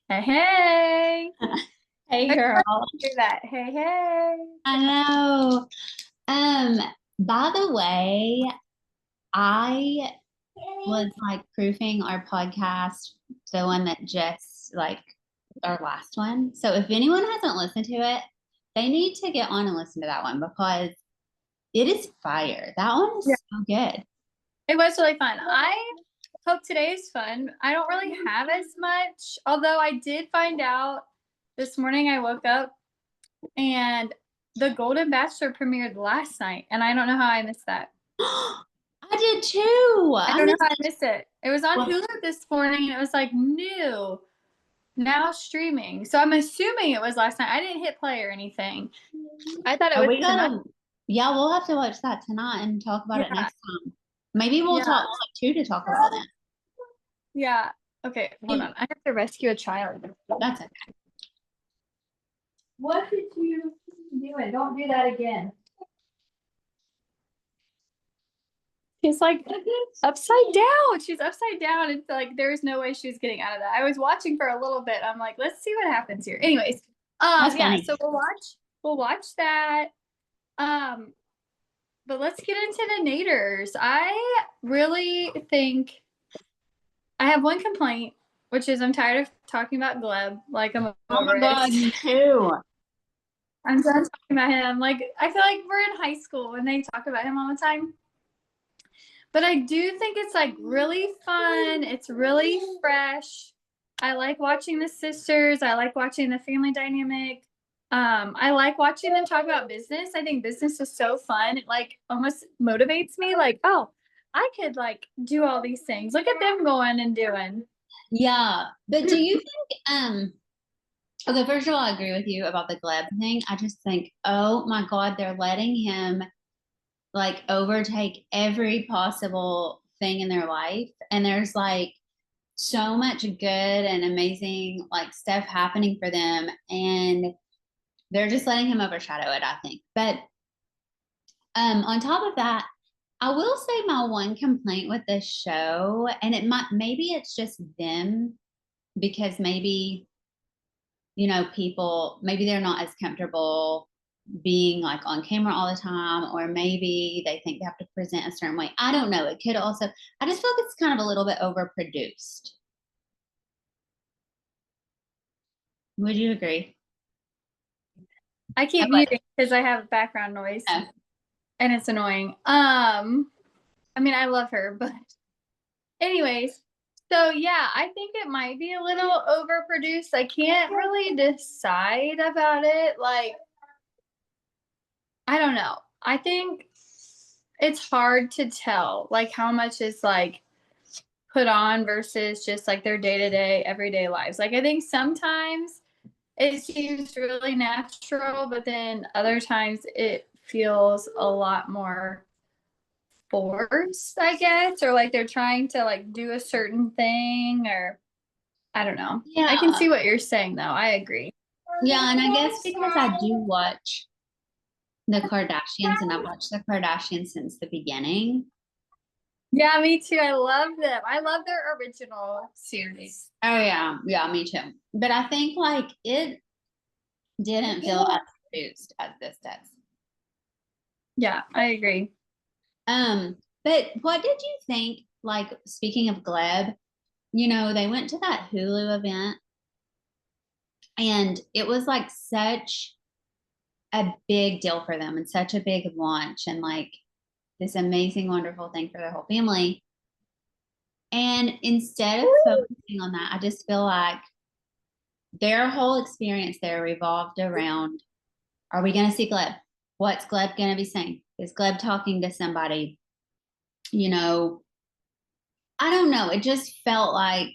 Hey, hey. Hey I just girl. wanted to hear that. Hey, hey. I know. Um, by the way, I was like proofing our podcast, the one that just like our last one. So if anyone hasn't listened to it, they need to get on and listen to that one because it is fire. That one Yeah, is so good. it was really fun. I hope today is fun. I don't really have as much, although I did find out this morning I woke up and the Golden Bachelor premiered last night, and I don't know how I missed that. I did too. I I don't know missed how I missed it. It was on well, Hulu this morning, and it was like new, now streaming. So I'm assuming it was last night. I didn't hit play or anything. I thought it oh, was we tonight. gotta yeah, we'll have to watch that tonight and talk about it Yeah, next time. Maybe we'll yeah. talk two to talk about it. Yeah. Okay, hold on. I have to rescue a child. That's okay. What did you do? And don't do that again. She's like upside down. She's upside down. It's like there's no way she's getting out of that. I was watching for a little bit. I'm like, let's see what happens here. Anyways, That's yeah, funny. so we'll watch that. Um, but let's get into the Naders. I really think I have one complaint, which is I'm tired of talking about Gleb. Like I'm Oh over my it. God, me too. I'm done talking about him. Like I feel like we're in high school when they talk about him all the time. But I do think it's like really fun. It's really fresh. I like watching the sisters. I like watching the family dynamic. I like watching them talk about business. I think business is so fun. It like almost motivates me. Like, oh, I could like do all these things. Look at them going and doing. Yeah, but do you think okay, first of all, I agree with you about the Gleb thing. I just think, oh my God, they're letting him like overtake every possible thing in their life. And there's like so much good and amazing like stuff happening for them. And they're just letting him overshadow it, I think. But on top of that, I will say my one complaint with this show, and it might maybe it's just them because maybe people maybe they're not as comfortable being like on camera all the time, or maybe they think they have to present a certain way. I don't know. It could also, I just feel like it's kind of a little bit overproduced. Would you agree? I keep But, muting because I have background noise uh, and it's annoying. I mean I love her, but anyways, so yeah, I think it might be a little overproduced. I can't really decide about it. Like, I don't know. I think it's hard to tell like how much is like put on versus just like their day-to-day everyday lives. Like I think sometimes it seems really natural, but then other times it feels a lot more forced, I guess, or like they're trying to like do a certain thing, or I don't know. I can yeah. see what you're saying though. I agree. Yeah. And I guess because I do watch the Kardashians and I've watched the Kardashians since the beginning. Yeah, me too. I love them. I love their original series. Oh, yeah. Yeah. Me too. But I think like it didn't feel as produced as this does. Yeah, I agree. But what did you think? Like, speaking of Gleb, they went to that Hulu event and it was like such a big deal for them and such a big launch and like this amazing, wonderful thing for their whole family. And instead of focusing on that, I just feel like their whole experience there revolved around, are we going to see Gleb? What's Gleb going to be saying? Is Gleb talking to somebody? You know, I don't know. It just felt like,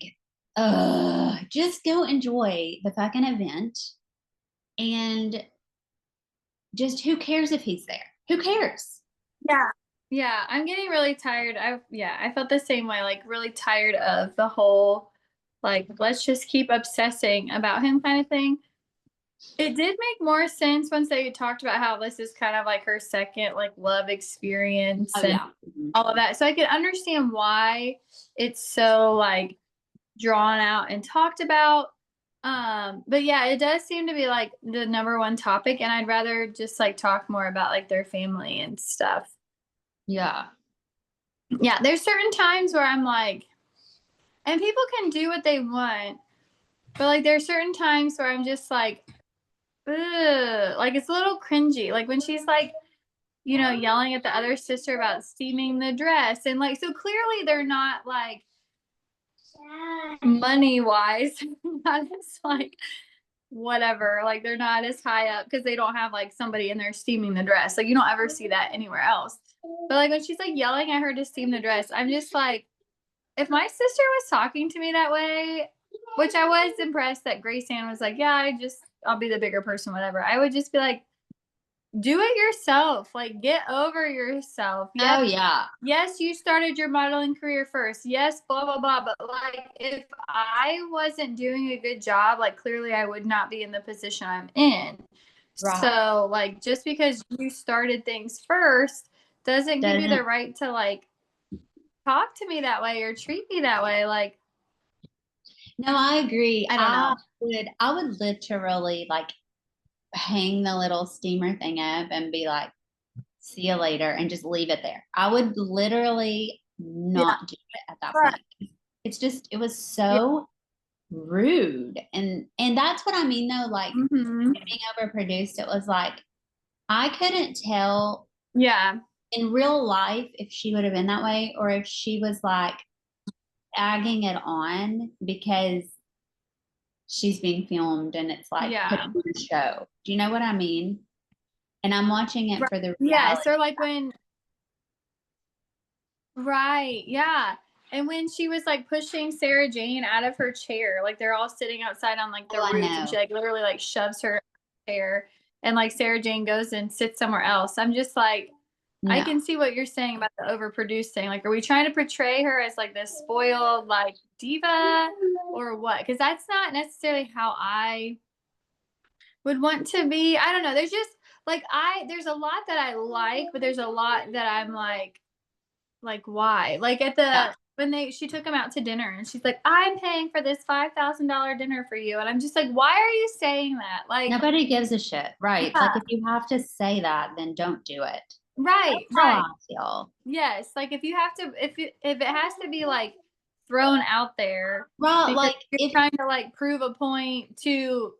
just go enjoy the fucking event. And just who cares if he's there? Who cares? Yeah. Yeah, I'm getting really tired. I felt the same way, like really tired of the whole like let's just keep obsessing about him kind of thing. It did make more sense once they talked about how this is kind of like her second like love experience Oh and yeah. Mhm. all of that. So I could understand why it's so like drawn out and talked about. But yeah, it does seem to be like the number one topic, and I'd rather just like talk more about like their family and stuff. Yeah. Yeah, there's certain times where I'm like, and people can do what they want, but like there's certain times where I'm just like, ugh, like it's a little cringy. Like when she's like, you know, yelling at the other sister about steaming the dress, and like so clearly they're not like money wise, not as like whatever, like they're not as high up because they don't have like somebody in there steaming the dress. Like you don't ever see that anywhere else. But like when she's like yelling at her to steam the dress, I'm just like, if my sister was talking to me that way, which I was impressed that Grace Ann was like, yeah, I'll be the bigger person, whatever. I would just be like, do it yourself. Like get over yourself. Yes, Oh yeah. yes, you started your modeling career first. Yes, blah blah blah. But like if I wasn't doing a good job, like clearly I would not be in the position I'm in. Right. So like just because you started things first doesn't give you the Doesn't right to like talk to me that way or treat me that way. Like No, I agree. I don't know. I would literally like hang the little steamer thing up and be like, see you later, and just leave it there. I would literally Yeah. not do it at that Right. point. It was Yeah. so rude. And that's what I mean though, like Mm-hmm. being overproduced, it was like I couldn't tell Yeah. in real life if she would have been that way or if she was like agging it on because she's being filmed and it's like putting Yeah. on a show. Do you know what I mean? And I'm watching it Right. for the Yes. reality. Or like when right. Yeah. And when she was like pushing Sarah Jane out of her chair, like they're all sitting outside on like the Oh, I roof and she know. like literally like shoves her chair and like Sarah Jane goes and sits somewhere else. I'm just like, I No. can see what you're saying about the overproduced thing. Like, are we trying to portray her as like this spoiled like diva or what? Because that's not necessarily how I would want to be. I don't know. There's just like there's a lot that I like, but there's a lot that I'm like why? Like at Yeah. the when she took him out to dinner and she's like, I'm paying for this $5,000 dinner for you. And I'm just like, why are you saying that? Like, Nobody gives a shit. Right. Like yeah, if you have to say that, then don't do it. right, That's how right. I feel. Yes. Like if you have to if it has to be like thrown out there Right. because Like you're if trying to like prove a point to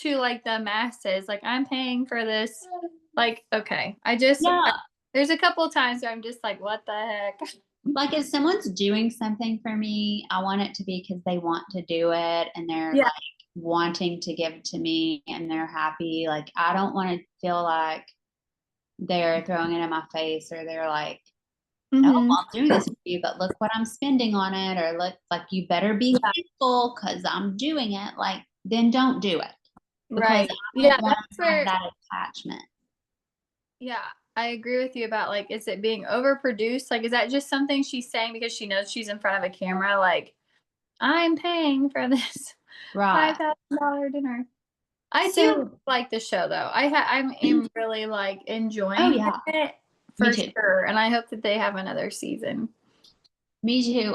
like the masses, like I'm paying for this. Like, okay. yeah, There's a couple of times where I'm just like, what the heck? like if someone's doing something for me, I want it to be because they want to do it and they're Yeah. like wanting to give to me and they're happy. Like I don't want to feel like they're throwing it in my face or they're like, oh, well, Mm-hmm. I'm doing this for you, but look what I'm spending on it, or look like you better be Yeah. thankful because I'm doing it. Like, then don't do it because Right. I Yeah, don't want that's to have where that attachment. yeah, I agree with you about like, is it being overproduced? Like, is that just something she's saying because she knows she's in front of a camera? Like, I'm paying for this Right. $5,000 dinner. I do So, like the show though. I'm really like oh enjoying yeah, it me for too. sure, and I hope that they have another season. Me too.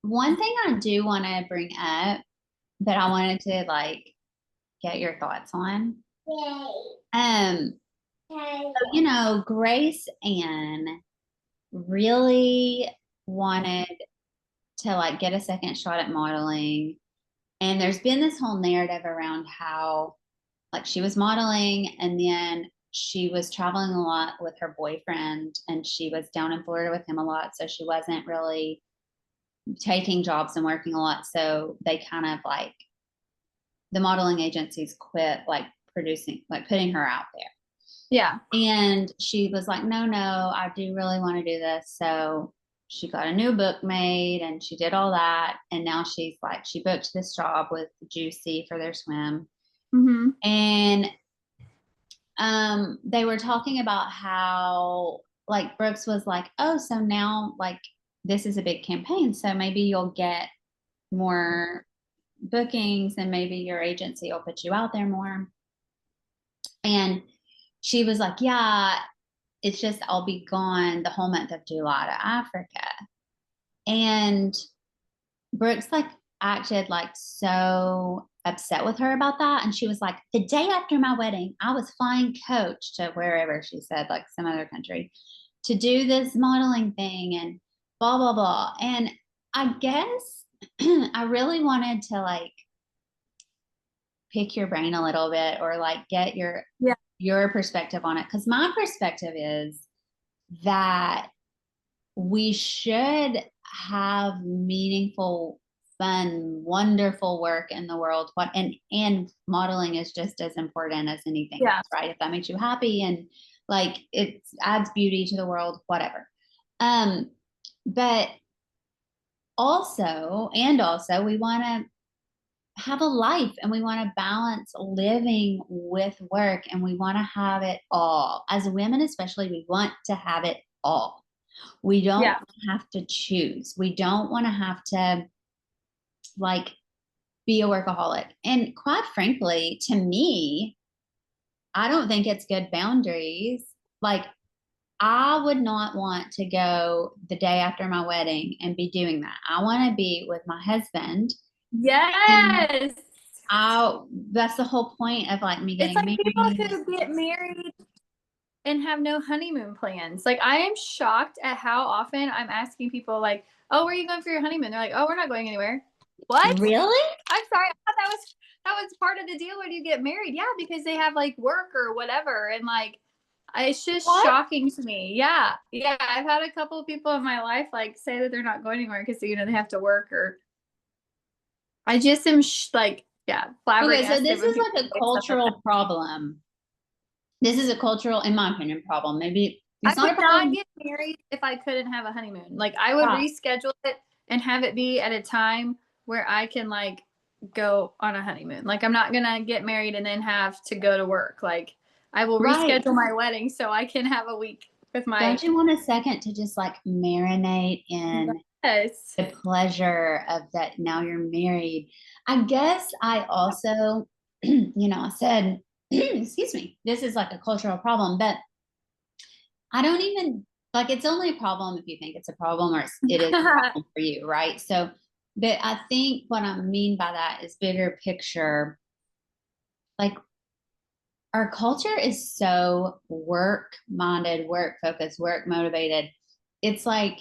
One thing I do want to bring up that I wanted to like get your thoughts on. Um, so, Grace Ann really wanted to like get a second shot at modeling. And there's been this whole narrative around how like she was modeling and then she was traveling a lot with her boyfriend and she was down in Florida with him a lot. So she wasn't really taking jobs and working a lot. So they kind of like the modeling agencies quit like producing, like putting her out there. Yeah. And she was like, no, I do really want to do this. So she got a new book made and she did all that. And now she's like, she booked this job with Juicy for their swim. Mm-hmm. And they were talking about how like Brooks was like, oh, so now like this is a big campaign. So maybe you'll get more bookings and maybe your agency will put you out there more. And she was like, yeah, it's just I'll be gone the whole month of July to Africa. And Brooks like acted like so upset with her about that. And she was like, the day after my wedding, I was flying coach to wherever, she said, like some other country, to do this modeling thing and blah, blah, blah. And I guess I really wanted to like pick your brain a little bit, or like get your perspective on it. Because my perspective is that we should have meaningful, fun, wonderful work in the world. And modeling is just as important as anything else, right? If that makes you happy and like it adds beauty to the world, whatever. But also we want to have a life, and we want to balance living with work, and we want to have it all. As women, especially, we want to have it all. We don't have to choose. We don't want to have to like be a workaholic. And quite frankly, to me, I don't think it's good boundaries. Like, I would not want to go the day after my wedding and be doing that. I want to be with my husband. Yes. That's the whole point of like me getting married. It's like married. people who get married and have no honeymoon plans. Like, I am shocked at how often I'm asking people like, oh, where are you going for your honeymoon? They're like, oh, we're not going anywhere. What? Really? I'm sorry. I thought that was part of the deal when you get married. Yeah, because they have like work or whatever. And like, it's just shocking to me. Yeah. Yeah. I've had a couple of people in my life like say that they're not going anywhere because, you know, they have to work, or I just am like, yeah, flabbergasted. Okay, so this is like a cultural problem. This is a cultural, in my opinion, problem. Maybe it's I not a would problem. not get married if I couldn't have a honeymoon. Like, I would reschedule it and have it be at a time where I can like go on a honeymoon. Like, I'm not gonna get married and then have to go to work. Like, I will reschedule my wedding so I can have a week with my. Don't you want a second to just like marinate in the pleasure of that? Now you're married. I guess I also, I said, excuse me, this is like a cultural problem, but I don't even like, it's only a problem if you think it's a problem, or it is a problem for you, right? So, but I think what I mean by that is bigger picture. Like, our culture is so work minded, work focused, work motivated. It's like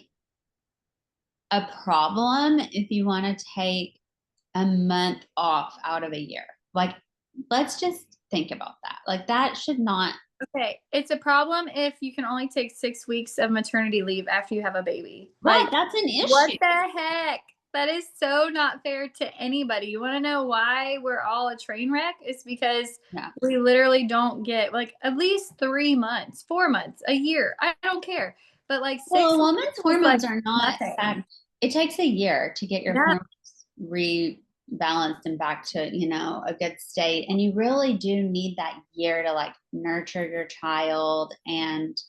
a problem if you want to take a month off out of a year. Like, let's just think about that. Like, that should not. Okay, it's a problem if you can only take 6 weeks of maternity leave after you have a baby. Right, Like, that's an issue. what the heck? That is so not fair to anybody. You want to know why we're all a train wreck? It's because we literally don't get like at least 3 months, 4 months, a year. I don't care. But like 6 Well, a woman's hormones are not. nothing. It takes a year to get your hormones rebalanced and back to, a good state. And you really do need that year to like nurture your child. And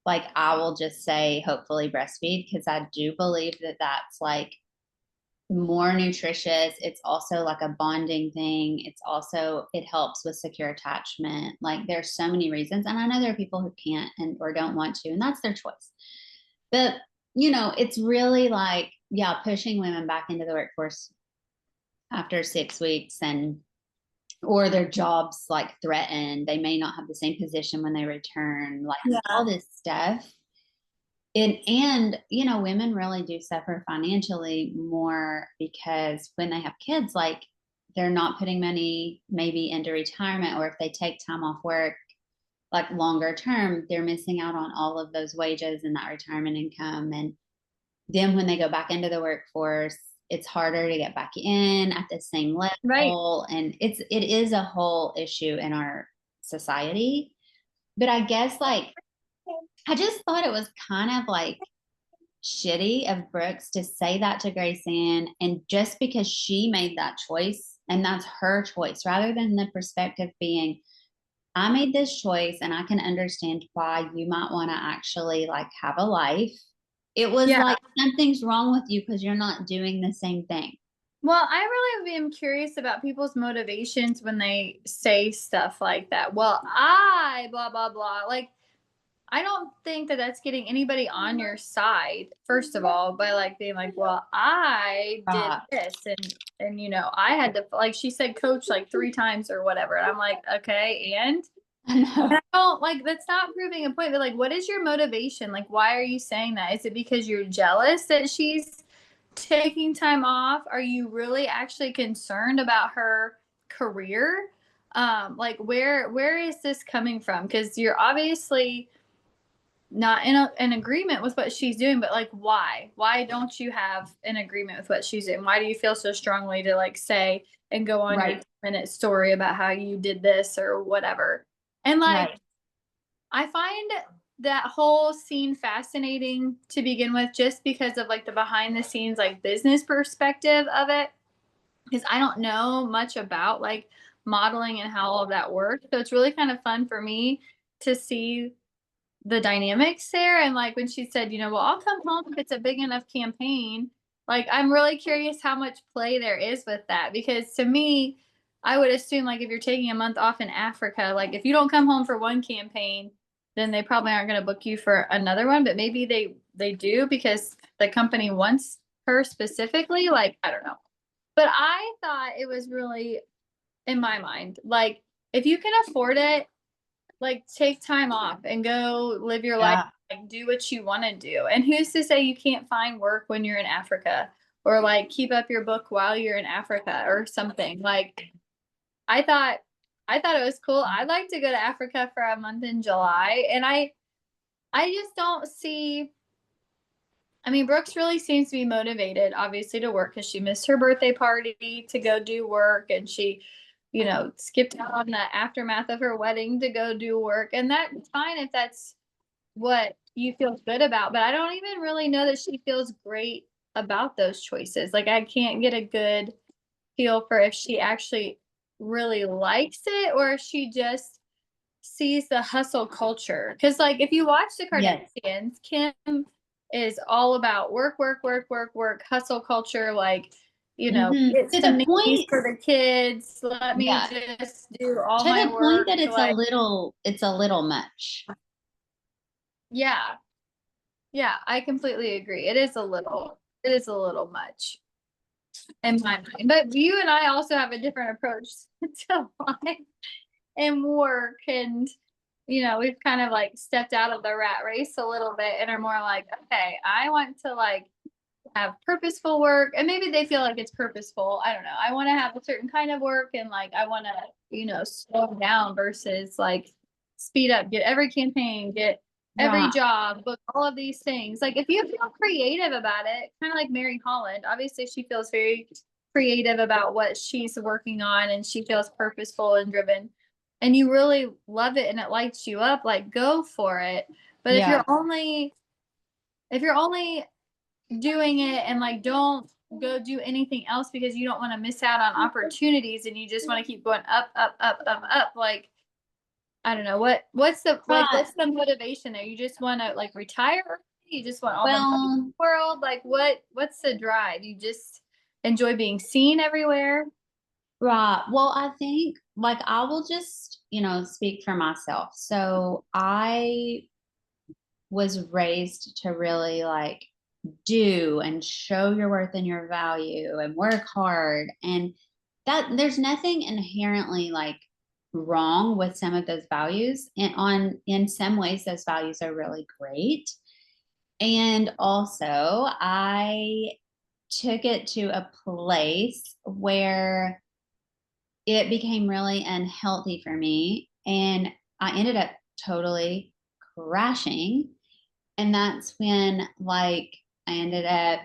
like, I will just say, hopefully breastfeed, because I do believe that that's like more nutritious. It's also like a bonding thing. It helps with secure attachment. Like, there's so many reasons. And I know there are people who can't or don't want to, and that's their choice. But, it's really like, pushing women back into the workforce after 6 weeks, or their jobs like threatened. They may not have the same position when they return, like all this stuff. And women really do suffer financially more, because when they have kids, like, they're not putting money maybe into retirement, or if they take time off work, like longer term, they're missing out on all of those wages and that retirement income. And then when they go back into the workforce, it's harder to get back in at the same level. Right. And it is a whole issue in our society. But I guess like, I just thought it was kind of like shitty of Brooks to say that to Grace Ann, and just because she made that choice, and that's her choice, rather than the perspective being, I made this choice and I can understand why you might want to actually like have a life. It was like, something's wrong with you because you're not doing the same thing. Well, I really am curious about people's motivations when they say stuff like that. Well, blah, blah, blah. Like, I don't think that that's getting anybody on your side, first of all, by like being like, well, I did this and I had to, like she said, coach like 3 times or whatever. And I'm like, okay, and I know. I don't like that's not proving a point, but like, what is your motivation? Like, why are you saying that? Is it because you're jealous that she's taking time off? Are you really actually concerned about her career? Like where is this coming from? Because you're obviously not in agreement with what she's doing, but like why don't you have an agreement with what she's doing? Why do you feel so strongly to like say and go on your Right. minute story about how you did this or whatever? And like Right. I find that whole scene fascinating to begin with, just because of like the behind the scenes like business perspective of it, because I don't know much about like modeling and how all of that works. So it's really kind of fun for me to see the dynamics there. And like when she said, well, I'll come home if it's a big enough campaign. Like I'm really curious how much play there is with that, because to me, I would assume like if you're taking a month off in Africa, like if you don't come home for one campaign, then they probably aren't going to book you for another one. But maybe they do because the company wants her specifically. Like I don't know, but I thought it was really, in my mind, like if you can afford it, like take time off and go live your life, Yeah. like do what you want to do. And who's to say you can't find work when you're in Africa, or like keep up your book while you're in Africa or something. Like I thought I thought it was cool. I'd like to go to Africa for a month in July, and I just don't see, I mean, Brooks really seems to be motivated, obviously, to work because she missed her birthday party to go do work, and she, skipped out on the aftermath of her wedding to go do work. And that's fine if that's what you feel good about. But I don't even really know that she feels great about those choices. Like, I can't get a good feel for if she actually really likes it or if she just sees the hustle culture. Because, like, if you watch the Yes. Kardashians, Kim is all about work, work, work, work, work, hustle culture. Like, get To some the nannies point, for the kids. Let me yeah, just do all to my the point work. that Like, it's a little much. yeah, yeah, I completely agree. It is a little much in my mind. But you and I also have a different approach to life and work, and we've kind of like stepped out of the rat race a little bit and are more like, okay, I want to like have purposeful work, and maybe they feel like it's purposeful. I don't know. I want to have a certain kind of work, and like I want to, slow down versus like speed up, get every campaign, get every Right. job, book all of these things. Like if you feel creative about it, kind of like Mary Holland, obviously she feels very creative about what she's working on and she feels purposeful and driven. And you really love it and it lights you up, like go for it. But if Yeah. you're only doing it and like don't go do anything else because you don't want to miss out on opportunities and you just want to keep going up, up, up, up, up, like I don't know Right. what's the motivation there? You just want to like retire early? You just want all the money in Well, the world? Like what's the drive? You just enjoy being seen everywhere? right. Well, I think like I will just, speak for myself. So I was raised to really like do and show your worth and your value and work hard. And that there's nothing inherently like wrong with some of those values. And in some ways, those values are really great. And also, I took it to a place where it became really unhealthy for me. And I ended up totally crashing. And that's when, like, I ended up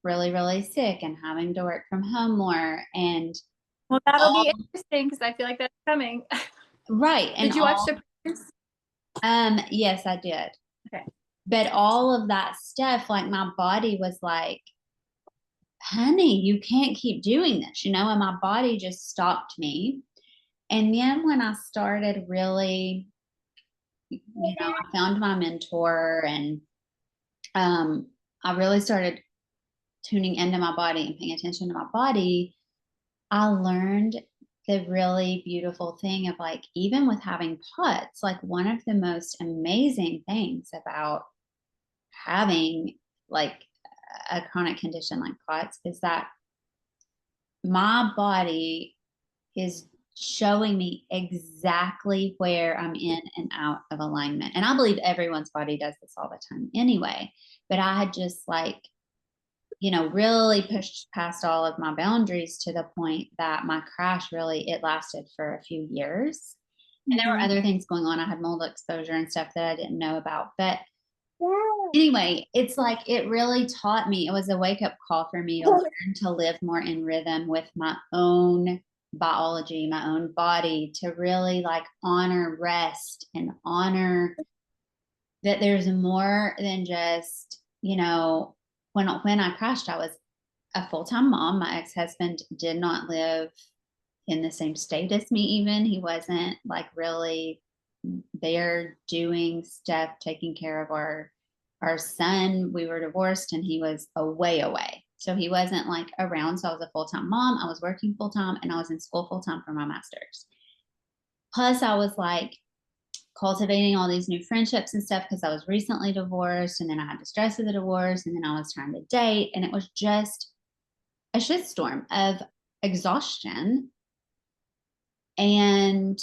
really, really sick and having to work from home more. And Well, that'll all, be interesting because I feel like that's coming. right. And Did you watch all, the Prince? yes, I did. Okay. But all of that stuff, like, my body was like, honey, you can't keep doing this, and my body just stopped me. And then when I started really, I found my mentor and I really started tuning into my body and paying attention to my body. I learned the really beautiful thing of like, even with having POTS, like one of the most amazing things about having like a chronic condition like POTS is that my body is showing me exactly where I'm in and out of alignment. And I believe everyone's body does this all the time anyway. But I had just like, really pushed past all of my boundaries to the point that my crash really, it lasted for a few years. And there were other things going on. I had mold exposure and stuff that I didn't know about. But anyway, it's like it really taught me, it was a wake up call for me to learn to live more in rhythm with my own biology, my own body, to really like honor rest and honor that there's more than just, when I crashed, I was a full-time mom. My ex-husband did not live in the same state as me even. He wasn't like really there doing stuff, taking care of our son. We were divorced and he was away. So he wasn't like around. So I was a full-time mom. I was working full-time and I was in school full-time for my master's. Plus I was like cultivating all these new friendships and stuff because I was recently divorced, and then I had the stress of the divorce, and then I was trying to date, and it was just a shitstorm of exhaustion. And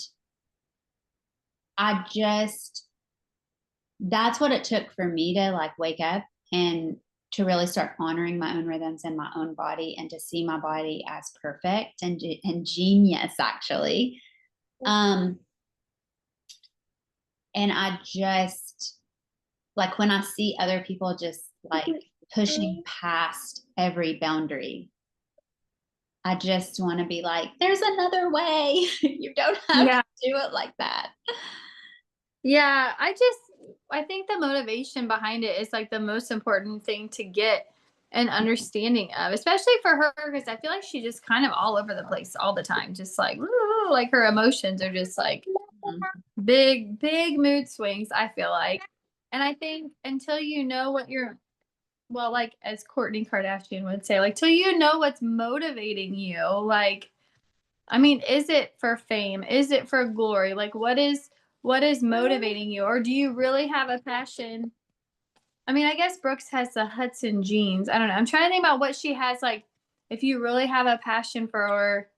that's what it took for me to like wake up and to really start honoring my own rhythms and my own body, and to see my body as perfect and genius actually. And I just like when I see other people just like pushing past every boundary, I just want to be like, there's another way. You don't have to do it like that. Yeah, I think the motivation behind it is like the most important thing to get an understanding of, especially for her, because I feel like she's just kind of all over the place all the time, just like her emotions are just like big mood swings, I feel like. And I think until you know what you're, well, like as Kourtney Kardashian would say, like till you know what's motivating you, like, I mean, is it for fame? Is it for glory? Like what is motivating you? Or do you really have a passion? I mean, I guess Brooks has the Hudson jeans. I don't know. I'm trying to think about what she has, like if you really have a passion for,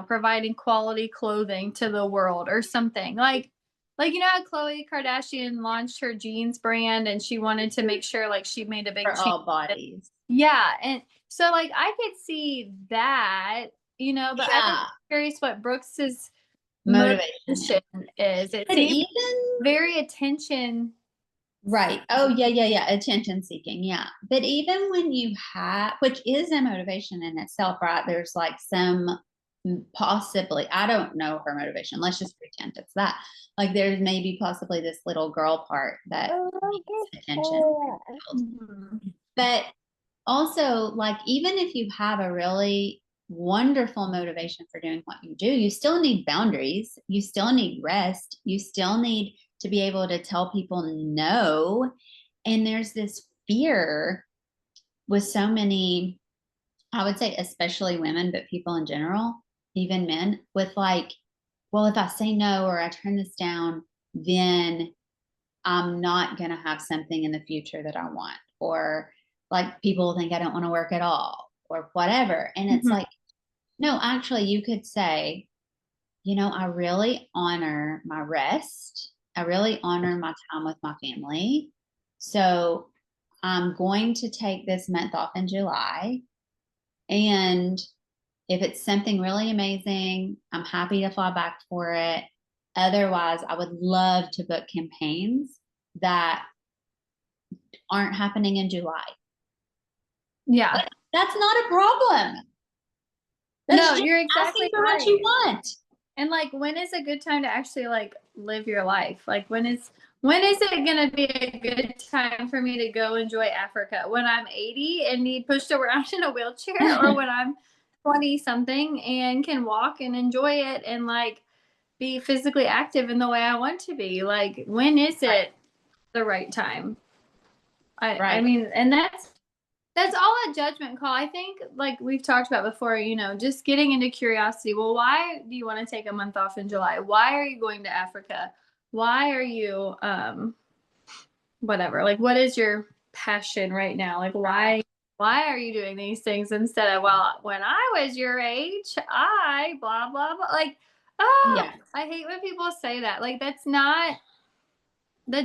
providing quality clothing to the world or something. Like how Khloe Kardashian launched her jeans brand and she wanted to make sure like she made a big For change. all bodies. Yeah, and so like I could see that, but I'm curious what Brooks's motivation is. It But seems even very attention. right. Oh yeah. Attention seeking. Yeah. But even when you have, which is a motivation in itself, right? There's like some possibly, I don't know her motivation. Let's just pretend it's that. Like there's maybe possibly this little girl part that needs attention. But also, like, even if you have a really wonderful motivation for doing what you do, you still need boundaries. You still need rest. You still need to be able to tell people no. And there's this fear with so many, I would say, especially women, but people in general, even men, with like, well, if I say no or I turn this down, then I'm not going to have something in the future that I want. Or like people think I don't want to work at all or whatever. And it's like, no, actually, you could say, I really honor my rest. I really honor my time with my family. So I'm going to take this month off in July. And if it's something really amazing, I'm happy to fly back for it. Otherwise, I would love to book campaigns that aren't happening in July. Yeah. But that's not a problem. No, you're exactly for right. what you want. And like, when is a good time to actually like live your life? Like, when is it going to be a good time for me to go enjoy Africa? When I'm 80 and need pushed around in a wheelchair, or when I'm 20 something and can walk and enjoy it and like be physically active in the way I want to be? Like, when is it the right time? I mean, and that's that's all a judgment call. I think, like we've talked about before, just getting into curiosity. Well, why do you want to take a month off in July? Why are you going to Africa? Why are you, whatever? Like, what is your passion right now? Like, why are you doing these things instead of, well, when I was your age, I blah, blah, blah. Like, Yeah. I hate when people say that. Like, that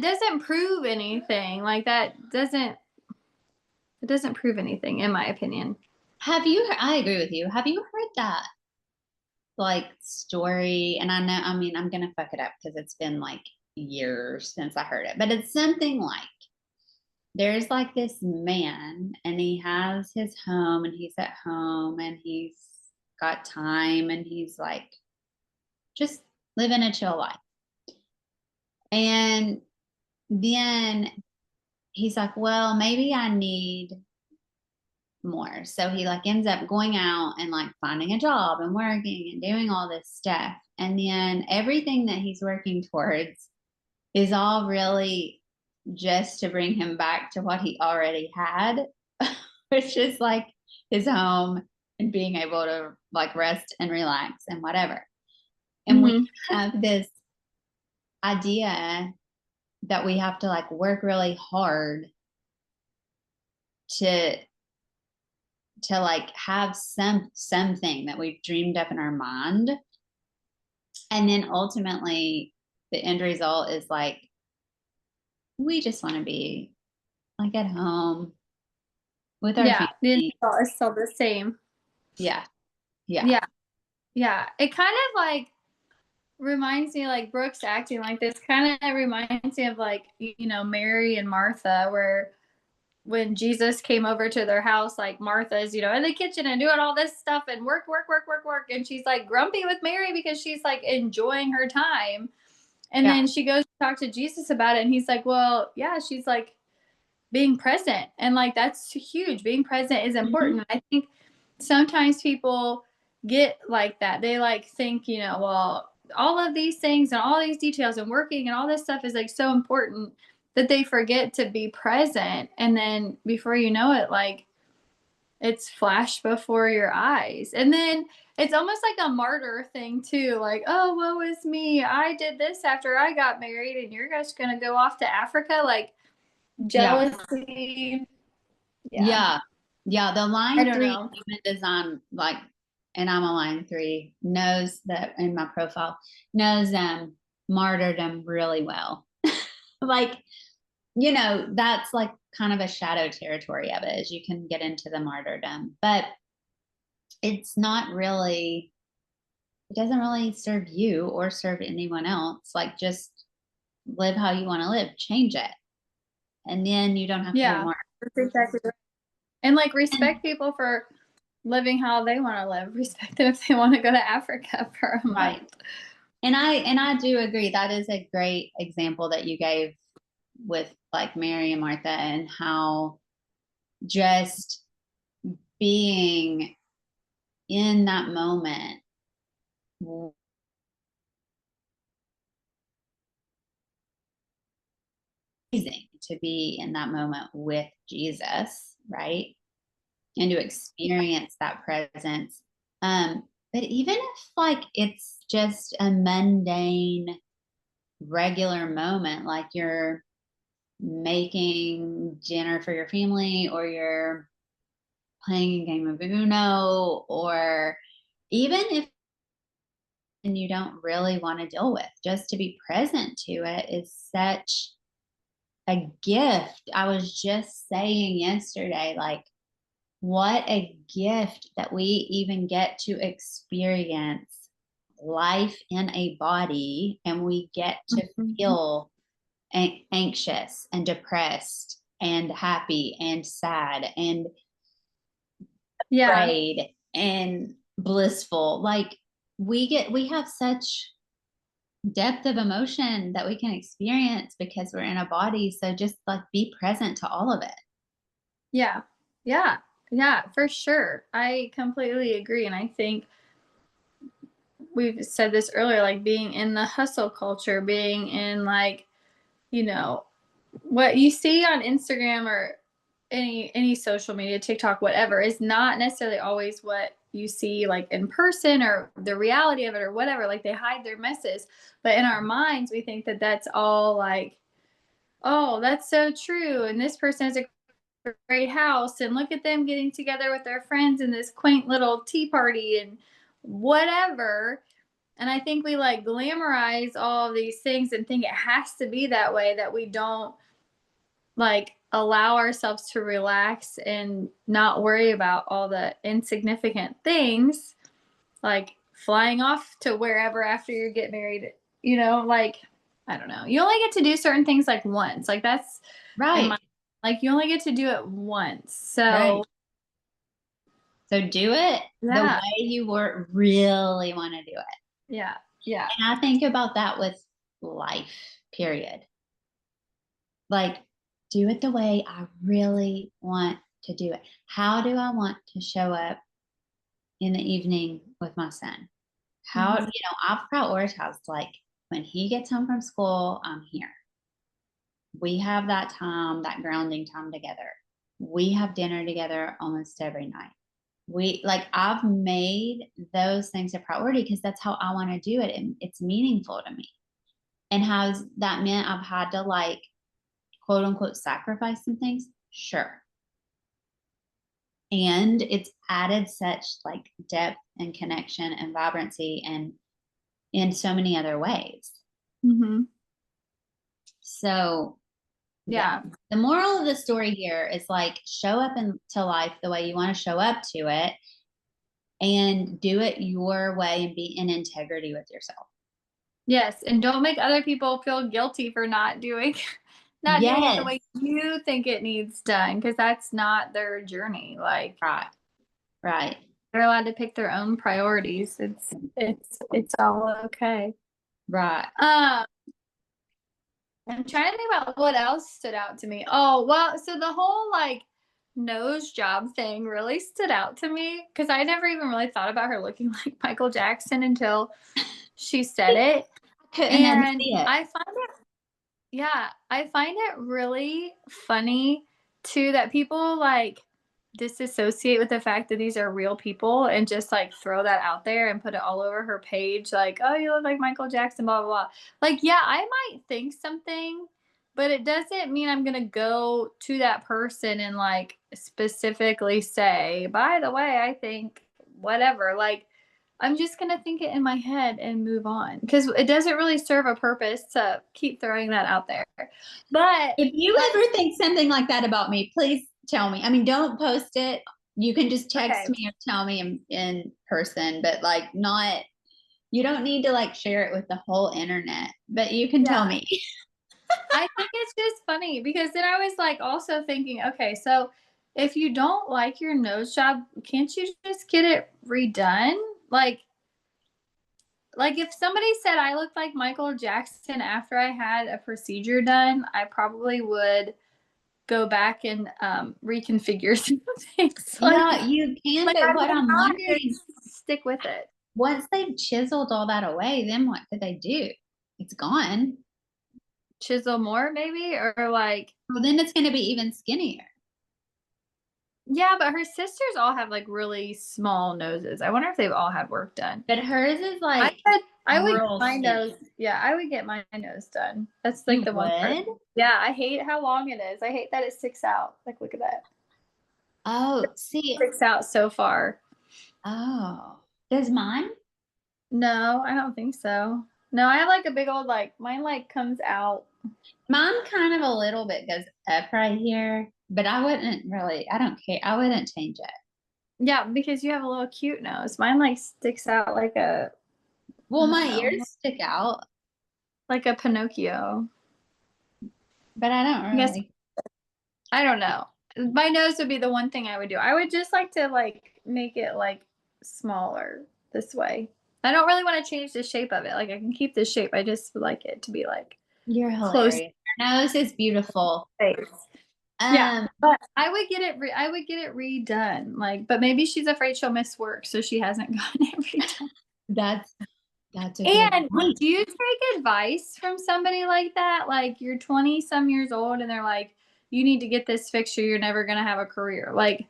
doesn't prove anything. Like, it doesn't prove anything, in my opinion. I agree with you. Have you heard that like story? And I mean, I'm gonna fuck it up because it's been like years since I heard it, but it's something like there's like this man and he has his home and he's at home and he's got time and he's like just living a chill life. And then he's like, well, maybe I need more. So he like ends up going out and like finding a job and working and doing all this stuff. And then everything that he's working towards is all really just to bring him back to what he already had, which is like his home and being able to like rest and relax and whatever. And we Mhm. have this idea that we have to like work really hard to like have something that we've dreamed up in our mind, and then ultimately the end result is like we just want to be like at home with our Yeah, the family. install is still the same. Yeah, yeah, Yeah, yeah. It kind of like reminds me, like Brooks acting like this kind of reminds me of like, Mary and Martha, where when Jesus came over to their house, like Martha's, in the kitchen and doing all this stuff and work, work, work, work, work. And she's like grumpy with Mary because she's like enjoying her time. And yeah. then she goes to talk to Jesus about it. And he's like, well, yeah, she's like being present. And like, that's huge. Being present is Mhm. important. I think sometimes people get like that. They like think, well, all of these things and all these details and working and all this stuff is like so important that they forget to be present. And then before you know it, like it's flashed before your eyes. And then it's almost like a martyr thing too. Like, oh, woe is me. I did this after I got married and you're just going to go off to Africa. Like Yeah, jealousy. Yeah. yeah, yeah. The I line don't three know. human design, like, and I'm a line three, knows that in my profile, knows martyrdom really well. Like, that's like kind of a shadow territory of it, as you can get into the martyrdom, but it's not really, it doesn't really serve you or serve anyone else. Like, just live how you want to live, change it. And then you don't have to be Yeah. more. That's exactly right. And like respect people for living how they want to live. Respect them if they want to go to Africa for a Right. month. And I do agree. That is a great example that you gave with like Mary and Martha, and how just being in that moment, amazing to be in that moment with Jesus, right? And to experience that presence. But even if like it's just a mundane, regular moment, like you're making dinner for your family, or you're playing a game of Uno, or even if and you don't really want to deal with, just to be present to it is such a gift. I was just saying yesterday, like, what a gift that we even get to experience life in a body, and we get to Mhm. feel anxious and depressed and happy and sad and Yeah. afraid and blissful. Like, we have such depth of emotion that we can experience because we're in a body. So just like be present to all of it. Yeah. Yeah. Yeah, for sure. I completely agree. And I think we've said this earlier, like being in the hustle culture, being in like, what you see on Instagram or any social media, TikTok, whatever, is not necessarily always what you see like in person or the reality of it or whatever. Like they hide their messes, but in our minds we think that that's all like, oh, that's so true, and this person has a great house, and look at them getting together with their friends in this quaint little tea party and whatever. And I think we like glamorize all of these things and think it has to be that way, that we don't like allow ourselves to relax and not worry about all the insignificant things, like flying off to wherever after you get married, like, I don't know. You only get to do certain things like once. Like that's Right. like you only get to do it once. So Right. So do it the yeah. way you really want to do it. Yeah. Yeah. And I think about that with life, period. Like, do it the way I really want to do it. How do I want to show up in the evening with my son? How, Mhm. I've prioritized like when he gets home from school, I'm here. We have that time, that grounding time together. We have dinner together almost every night. I've made those things a priority because that's how I want to do it. And it's meaningful to me. And has that meant I've had to like quote unquote sacrifice some things? Sure. And it's added such like depth and connection and vibrancy and in so many other ways. Mhm. So yeah. Yeah. The moral of the story here is like show up into life the way you want to show up to it and do it your way and be in integrity with yourself. Yes, and don't make other people feel guilty for not doing not doing it the Yes. way you think it needs done, because that's not their journey. Like Right. Right. they're allowed to pick their own priorities. It's all okay. Right. Um, I'm trying to think about what else stood out to me. Oh, well, so the whole like nose job thing really stood out to me because I never even really thought about her looking like Michael Jackson until she said it. Couldn't And unsee it. I find it, yeah, I find it really funny too that people like disassociate with the fact that these are real people and just like throw that out there and put it all over her page like, oh, you look like Michael Jackson, blah blah blah. Like, yeah, I might think something, but it doesn't mean I'm gonna go to that person and like specifically say, by the way, I think whatever. Like, I'm just gonna think it in my head and move on because it doesn't really serve a purpose to keep throwing that out there. But If you ever think something like that about me, please tell me. I mean, don't post it. You can just text okay, me or tell me in person, but like not, you don't need to like share it with the whole internet, but you can tell yeah. me. I think it's just funny because then I was like also thinking, okay, so if you don't like your nose job, can't you just get it redone? Like if somebody said I looked like Michael Jackson after I had a procedure done, I probably would go back and reconfigure some things. Yeah, you can, Like but I what would I'm not wondering, just stick with it. once they've chiseled all that away, then what could they do? It's gone. Chisel more maybe, or like, Well, then it's going to be even skinnier. yeah, but her sisters all have like really small noses. I wonder if they've all had work done. But hers is I like would I would get real my skinny. nose, yeah, I would get my nose done. That's like You the one part. would? Yeah, I hate how long it is. I hate that it sticks out. Like look at that. Oh, see. Sticks out so far. Oh, does mine? No, I don't think so. No, I have like a big old like mine like comes out. Mine kind of a little bit goes up right here, but I wouldn't really, I don't care. I wouldn't change it. Yeah, because you have a little cute nose. Mine like sticks out like a, Well, I don't my know, ears stick out, like a Pinocchio. but I I don't guess really. I don't know. My nose would be the one thing I would do. I would just like to like make it like smaller this way. I don't really want to change the shape of it. Like I can keep the shape. I just would like it to be like You're close to hilarious. Your nose is beautiful. the face. Yeah, Um, but I would get it. I would get it redone. Like, but maybe she's afraid she'll miss work, so she hasn't gotten it redone. that's that's a good And would point. you take advice from somebody like that? Like you're 20 some years old and they're like, you need to get this fixed or you're never going to have a career. Like,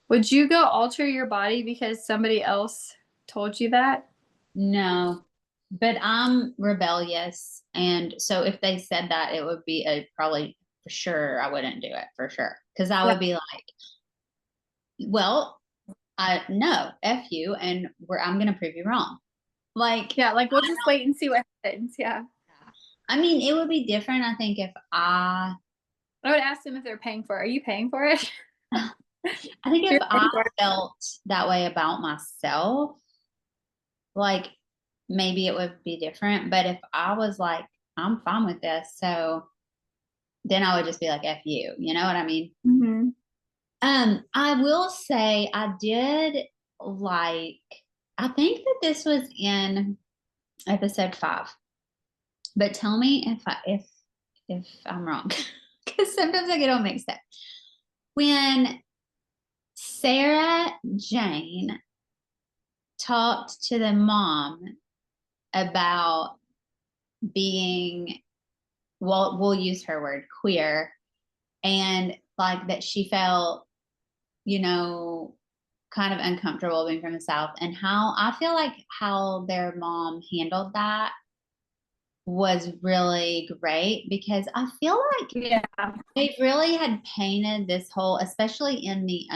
would you go alter your body because somebody else told you that? No, but I'm rebellious. And so if they said that, it would be a probably for sure I wouldn't do it for sure. Cause I Yeah. would be like, well, I no, F you, and I'm gonna prove you wrong. Like, Yeah, like we'll just wait and see what happens. Yeah. I mean, it would be different, I think, if I would ask them if they're paying for it. Are you paying for it? I think if I felt that way about myself, like maybe it would be different. But if I was like, I'm fine with this, so then I would just be like, F you, you know what I mean? Mm-hmm. I will say I did like, I think that this was in episode 5, but tell me if I'm wrong, because sometimes I get all mixed up. When Sarah Jane talked to the mom about being, well, we'll use her word, queer, and like that she felt, you know, kind of uncomfortable being from the South, and how I feel like how their mom handled that was really great, because I feel like Yeah. they really had painted this whole, especially in the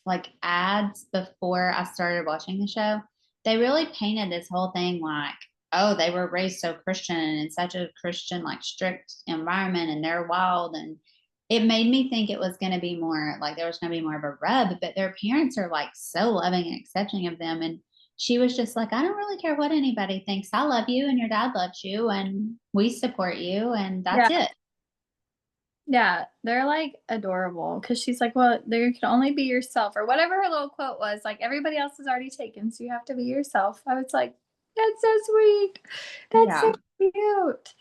like ads before I started watching the show, they really painted this whole thing like, oh, they were raised so Christian and in such a Christian, like strict environment, and they're wild. And it made me think it was going to be more like there was going to be more of a rub, but their parents are like so loving and accepting of them. And she was just like, I don't really care what anybody thinks. I love you and your dad loves you and we support you. And that's Yeah. it. Yeah, they're like adorable because she's like, well, there can only be yourself, or whatever her little quote was. Like, everybody else is already taken, so you have to be yourself. I was like, that's so sweet. That's Yeah. so cute.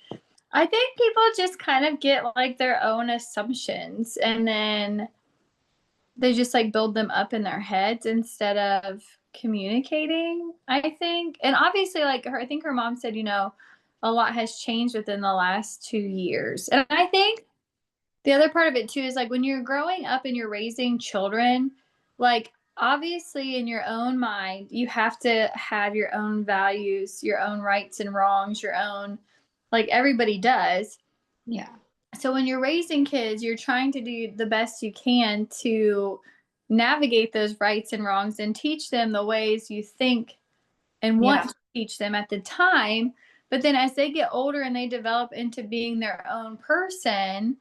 I think people just kind of get like their own assumptions and then they just like build them up in their heads instead of communicating, I think. And obviously, like her, I think her mom said, a lot has changed within the last 2 years. And I think the other part of it too is like when you're growing up and you're raising children, like obviously in your own mind, you have to have your own values, your own rights and wrongs, your own, like everybody does. Yeah. So when you're raising kids, you're trying to do the best you can to navigate those rights and wrongs and teach them the ways you think and want Yeah. to teach them at the time. But then as they get older and they develop into being their own person,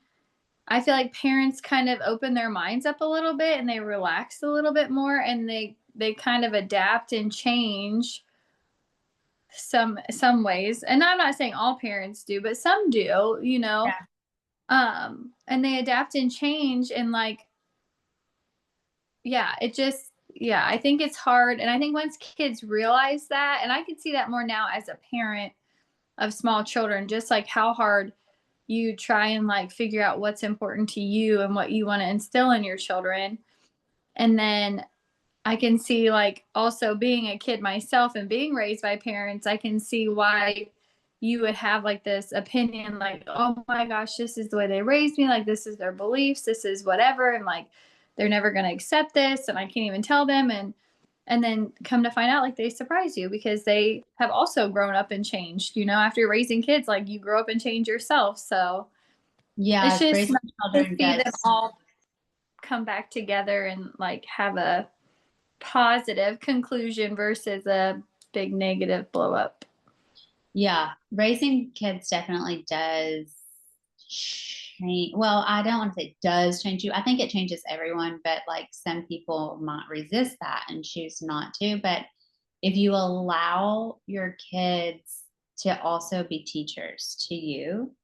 I feel like parents kind of open their minds up a little bit and they relax a little bit more and they kind of adapt and change some ways. And I'm not saying all parents do, but some do, Yeah. and they adapt and change and like yeah, I think it's hard. And I think once kids realize that, and I can see that more now as a parent of small children, just like how hard you try and like figure out what's important to you and what you want to instill in your children. And then I can see like also being a kid myself and being raised by parents, I can see why you would have like this opinion like, oh my gosh, this is the way they raised me, like this is their beliefs, this is whatever, and like they're never going to accept this and I can't even tell them. And then come to find out like they surprise you because they have also grown up and changed, after you're raising kids, like you grow up and change yourself. So it's Yeah. just Raising nice to children see them does. all come back together and like have a positive conclusion versus a big negative blow up. Yeah, raising kids definitely does change. Well, I don't want to say does change you. I think it changes everyone, but like some people might resist that and choose not to. But if you allow your kids to also be teachers to you,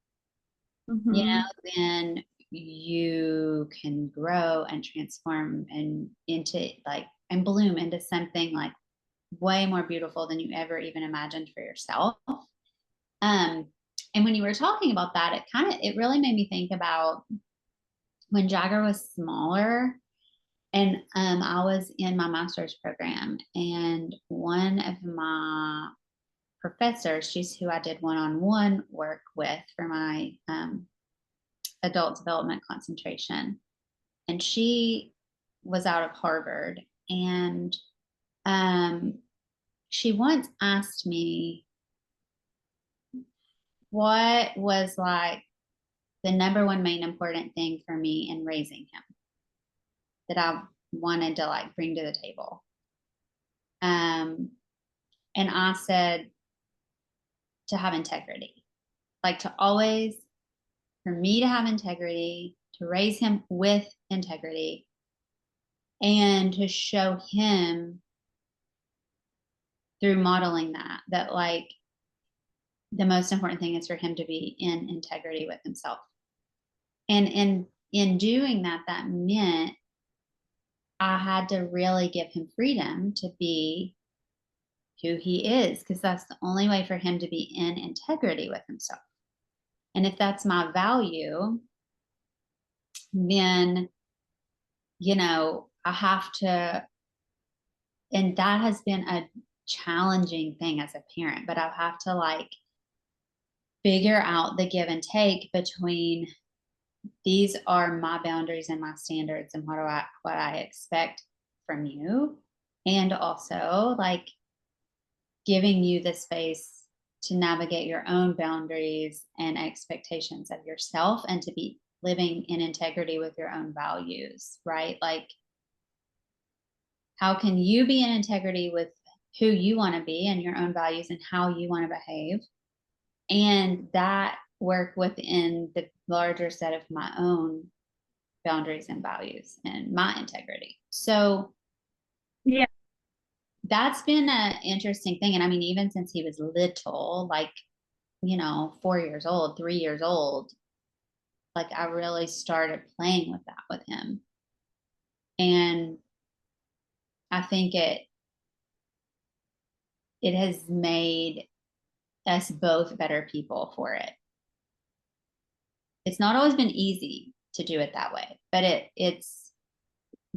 Mm-hmm. then you can grow and transform and into like and bloom into something like way more beautiful than you ever even imagined for yourself. Um, and when you were talking about that, it really made me think about when Jagger was smaller, and I was in my master's program, and one of my professors, she's who I did one-on-one work with for my adult development concentration. And she was out of Harvard. And she once asked me what was like the number one main important thing for me in raising him that I wanted to like bring to the table. And I said to have integrity, like to always, for me to have integrity, to raise him with integrity, and to show him through modeling that like the most important thing is for him to be in integrity with himself. And in doing that, that meant I had to really give him freedom to be who he is, because that's the only way for him to be in integrity with himself. And if that's my value, then, you know, I have to, and that has been a challenging thing as a parent, but I'll have to like figure out the give and take between these are my boundaries and my standards and what I expect from you, and also like giving you the space to navigate your own boundaries and expectations of yourself and to be living in integrity with your own values, right? Like, how can you be in integrity with who you want to be and your own values and how you want to behave, and that work within the larger set of my own boundaries and values and my integrity. So Yeah. that's been an interesting thing. And I mean, even since he was little, like, you know, 4 years old, 3 years old, like I really started playing with that with him. And I think it has made us both better people for it. It's not always been easy to do it that way, but it's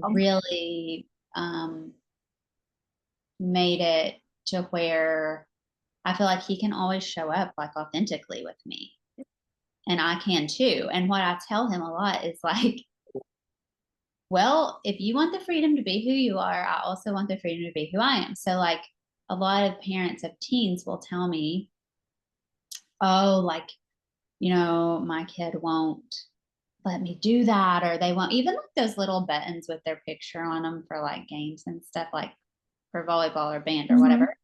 really made it to where I feel like he can always show up like authentically with me, and I can too. And what I tell him a lot is like, well, if you want the freedom to be who you are, I also want the freedom to be who I am. So like a lot of parents of teens will tell me, oh, like, you know, my kid won't let me do that, or they won't, even like those little buttons with their picture on them for like games and stuff, like for volleyball or band or whatever.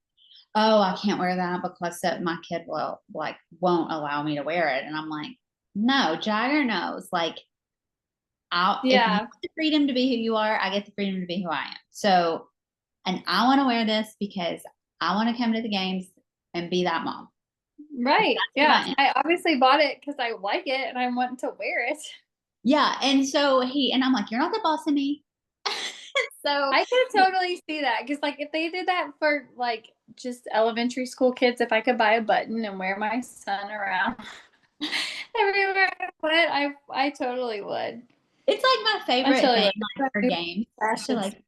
Oh, I can't wear that because my kid will like won't allow me to wear it. And I'm like, no, Jagger knows, like, if you Yeah. get the freedom to be who you are, I get the freedom to be who I am. So, and I want to wear this because I want to come to the games and be that mom. Right. That's what I Yeah. am. I obviously bought it because I like it and I want to wear it. Yeah. And so and I'm like, you're not the boss of me. So I could totally see that because, like, if they did that for like just elementary school kids, if I could buy a button and wear my son around everywhere I went, I totally would. it's like my I favorite totally thing, would. like for games, to Fashion. like,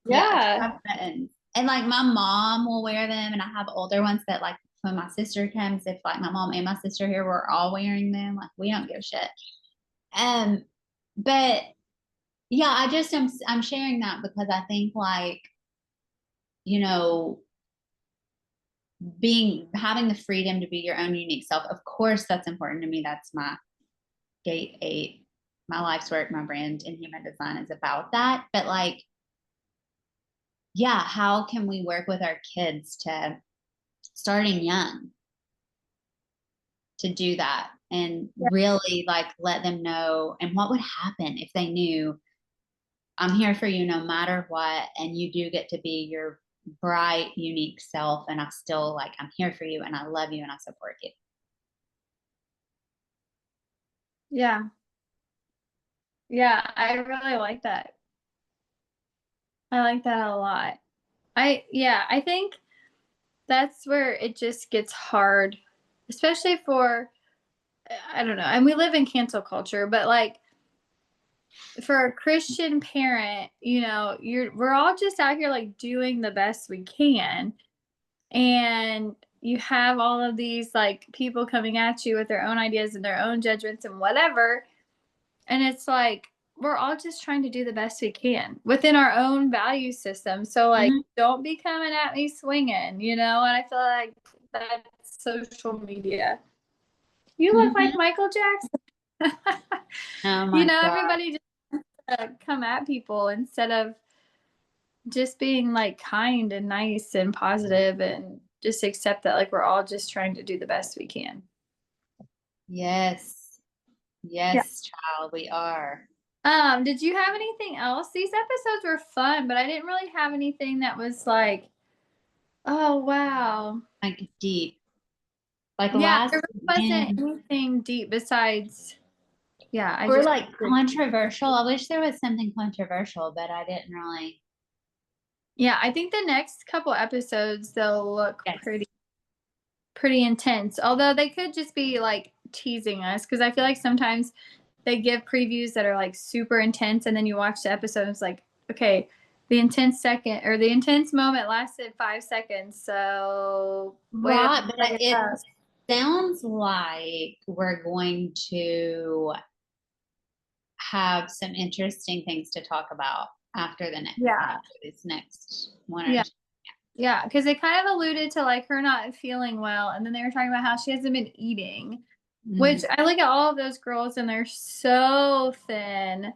yeah, to Yeah. have buttons. And like my mom will wear them, and I have older ones that like when my sister comes, if like my mom and my sister here, we're all wearing them. Like we don't give a shit. But yeah, I'm sharing that because I think like, you know, having the freedom to be your own unique self. Of course, that's important to me. That's my gate 8. My life's work, my brand in human design is about that. But like, yeah, how can we work with our kids to starting young to do that and really like let them know? And what would happen if they knew I'm here for you no matter what, and you do get to be your bright, unique self, and I still like I'm here for you and I love you and I support you. Yeah. Yeah. I really like that. I like that a lot. I think that's where it just gets hard, especially for, I don't know, and we live in cancel culture, but like for a Christian parent, you know, we're all just out here like doing the best we can. And you have all of these like people coming at you with their own ideas and their own judgments and whatever. And it's like, we're all just trying to do the best we can within our own value system. So, like, don't be coming at me swinging, you know? And I feel like that's social media. You look like Michael Jackson. Oh You my know, God. everybody just come at people instead of just being like kind and nice and positive and just accept that like we're all just trying to do the best we can. Yes. Yeah. Yes, child, we are. Did you have anything else? These episodes were fun, but I didn't really have anything that was like, oh wow. Like deep. Like Yeah, last there really wasn't weekend, anything deep besides I or just like controversial. I wish there was something controversial, but I didn't really. yeah, I think the next couple episodes they'll look Yes. pretty intense. Although they could just be like teasing us because I feel like sometimes they give previews that are like super intense and then you watch the episode and it's like, okay, the intense second or the intense moment lasted 5 seconds. So wait Right, but a it second. sounds like we're going to have some interesting things to talk about after Yeah. after this next one or Yeah. two. Yeah. Because they kind of alluded to like her not feeling well. And then they were talking about how she hasn't been eating, which I look at all of those girls and they're so thin.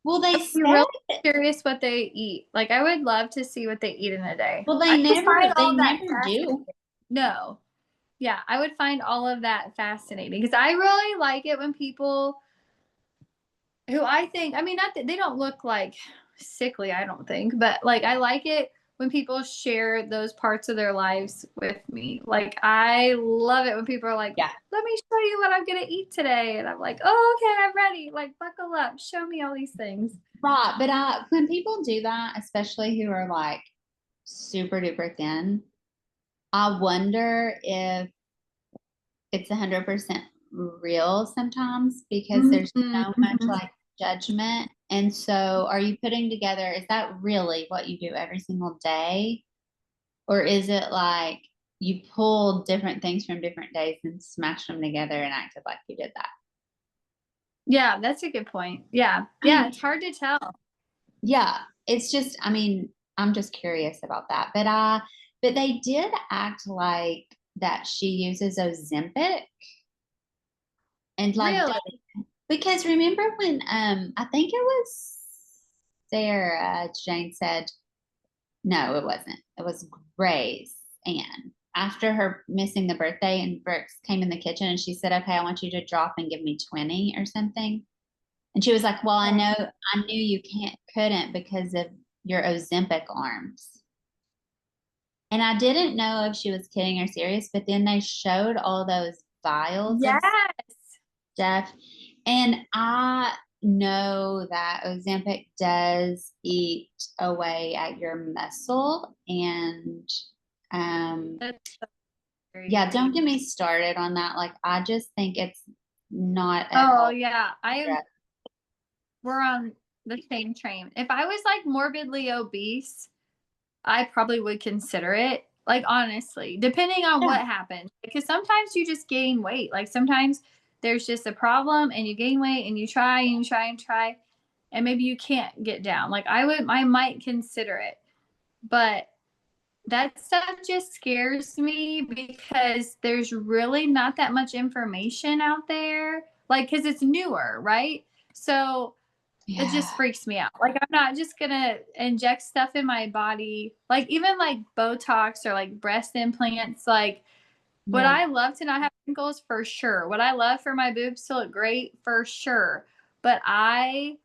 Well, they I'm really said, curious what they eat. Like, I would love to see what they eat in a day. well, I just find they all that never do. fascinating. No. Yeah, I would find all of that fascinating because I really like it when people who I think, I mean, not that they don't look like sickly, I don't think, but like I like it when people share those parts of their lives with me. Like, I love it when people are like, Yeah. let me show you what I'm going to eat today. And I'm like, oh, okay, I'm ready. Like, buckle up, show me all these things. Right. But when people do that, especially who are like super duper thin, I wonder if it's 100% real sometimes because there's so much Mm-hmm. like judgment. And so are you putting together, is that really what you do every single day? Or is it like you pulled different things from different days and smashed them together and acted like you did that? Yeah, that's a good point. Yeah. I Yeah, mean, it's hard to tell. yeah, it's just, I mean, I'm just curious about that. But they did act like that she uses Ozempic and like Really? because remember when I think it was Sarah Jane said no, it wasn't. It was Grace Ann. After her missing the birthday and Brooks came in the kitchen and she said, okay, I want you to drop and give me 20 or something. And she was like, well, I knew you couldn't because of your Ozempic arms. And I didn't know if she was kidding or serious, but then they showed all those vials of Yes. stuff. And I know that Ozempic does eat away at your muscle. And That's so yeah, crazy. don't get me started on that. Like, I just think it's not a Oh healthy yeah. drug. We're on the same train. If I was like morbidly obese, I probably would consider it. Like honestly, depending on Yeah. what happens. Because sometimes you just gain weight. Like sometimes there's just a problem and you gain weight and you try and you try and try and maybe you can't get down. Like I might consider it. But that stuff just scares me because there's really not that much information out there. Like cuz it's newer, right? So it just Yeah. freaks me out. Like I'm not just gonna inject stuff in my body, like even like Botox or like breast implants. Like, would Yeah. I love to not have wrinkles? For sure. Would I love for my boobs to look great? For sure. But I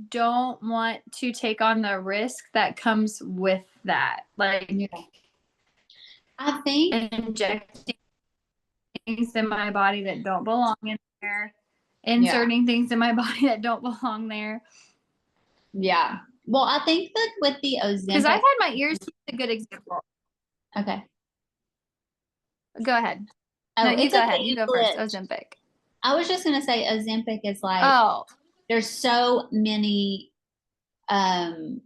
don't want to take on the risk that comes with that. Like Yeah. I think, injecting things in my body that don't belong in there, yeah. inserting things in my body that don't belong there. Yeah. Well, I think that with the Because I've Ozempic, had my ears, a good example. okay. Go ahead. No, Oh, you it's go okay. ahead. You You go first. glitch. Ozempic. I was just gonna say Ozempic is like Oh, there's so many um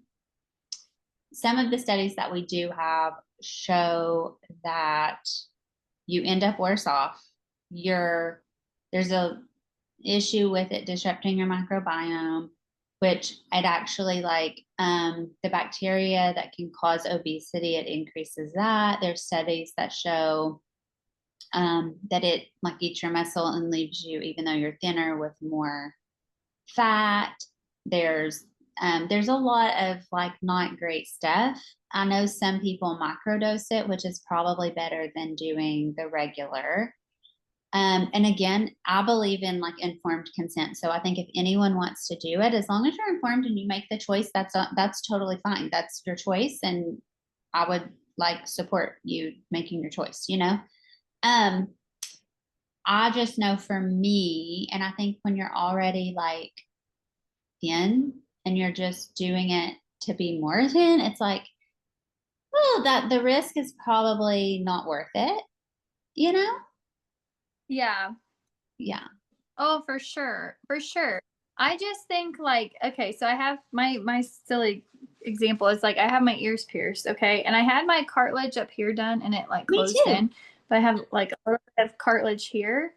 some of the studies that we do have show that you end up worse off. You're there's a issue with it disrupting your microbiome, which it actually like the bacteria that can cause obesity, it increases that. There's studies that show that it like eats your muscle and leaves you, even though you're thinner, with more fat. There's a lot of like not great stuff. I know some people microdose it, which is probably better than doing the regular. And again, I believe in like informed consent. So I think if anyone wants to do it, as long as you're informed and you make the choice, that's totally fine. That's your choice, and I would like support you making your choice. I just know for me, and I think when you're already like thin and you're just doing it to be more thin, it's like, well, that the risk is probably not worth it, you know? Yeah. Yeah. Oh, for sure. For sure. I just think like, okay, so I have my silly example is like I have my ears pierced, okay? And I had my cartilage up here done and it like Me closed too. in, but I have like a little bit of cartilage here